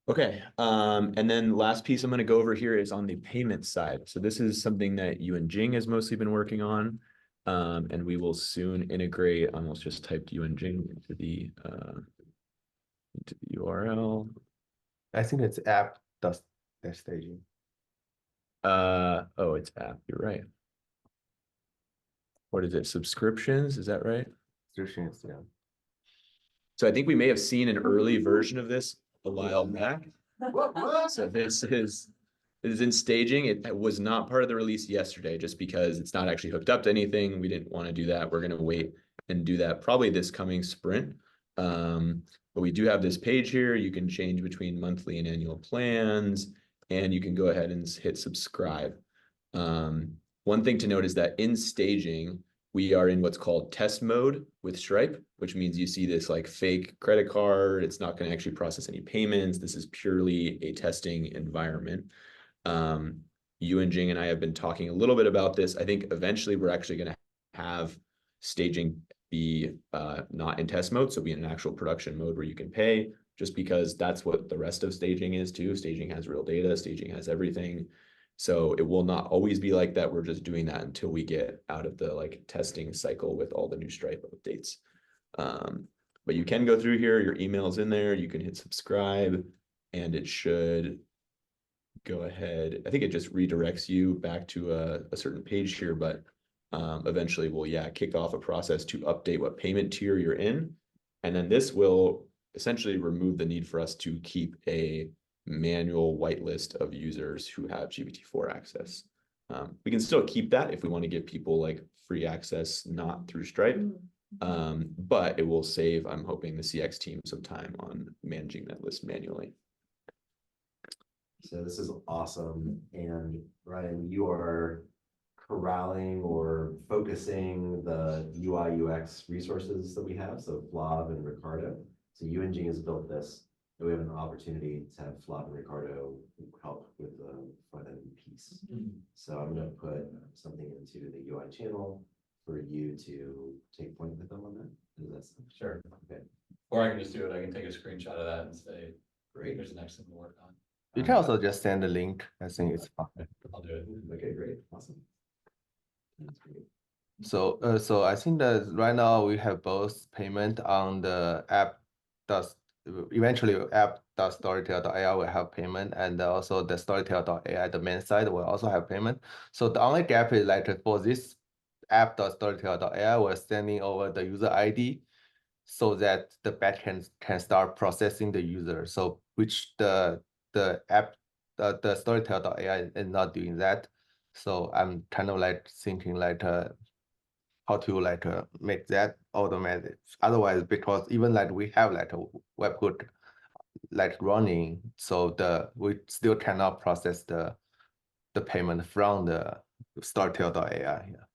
Okay. And then last piece I'm going to go over here is on the payment side. So this is something that you and Jing has mostly been working on. And we will soon integrate. I almost just typed you and Jing into the URL. I think it's app does that staging. Oh, it's app. You're right. What is it? Subscriptions? Is that right? Restrictions, yeah. So I think we may have seen an early version of this a while back. So this is in staging. It was not part of the release yesterday, just because it's not actually hooked up to anything. We didn't want to do that. We're going to wait and do that probably this coming sprint. But we do have this page here. You can change between monthly and annual plans, and you can go ahead and hit subscribe. One thing to note is that in staging, we are in what's called test mode with Stripe, which means you see this like fake credit card. It's not going to actually process any payments. This is purely a testing environment. You and Jing and I have been talking a little bit about this. I think eventually we're actually going to have staging be not in test mode, so be in an actual production mode where you can pay, just because that's what the rest of staging is too. Staging has real data, staging has everything. So it will not always be like that. We're just doing that until we get out of the like testing cycle with all the new Stripe updates. But you can go through here, your email's in there, you can hit subscribe, and it should go ahead. I think it just redirects you back to a certain page here, but eventually we'll, yeah, kick off a process to update what payment tier you're in. And then this will essentially remove the need for us to keep a manual whitelist of users who have GPT-4 access. We can still keep that if we want to give people like free access, not through Stripe. But it will save, I'm hoping, the CX team some time on managing that list manually. So this is awesome. And Ryan, you are corralling or focusing the UI UX resources that we have. So Flav and Ricardo. So UNG has built this, and we have an opportunity to have Flav and Ricardo help with the front end piece. So I'm going to put something into the UI channel for you to take point with them on that. Does that Sure. Okay. Or I can just do it. I can take a screenshot of that and say, Great. here's the next thing to work on. You can also just send a link. I think it's fine. I'll do it. Okay, great. Awesome. That's great. So I think that right now we have both payment on the app does eventually app.storytell.ai will have payment, and also the storytell.ai, the main side, will also have payment. So the only gap is like for this app.storytell.ai, we're sending over the user ID so that the backend can start processing the user. So which the app the Storytell.ai is not doing that. So I'm kind of like thinking like how to like make that automatic. Otherwise, because even like we have like a webhook like running, so we still cannot process the payment from the Storytell.ai. Yeah.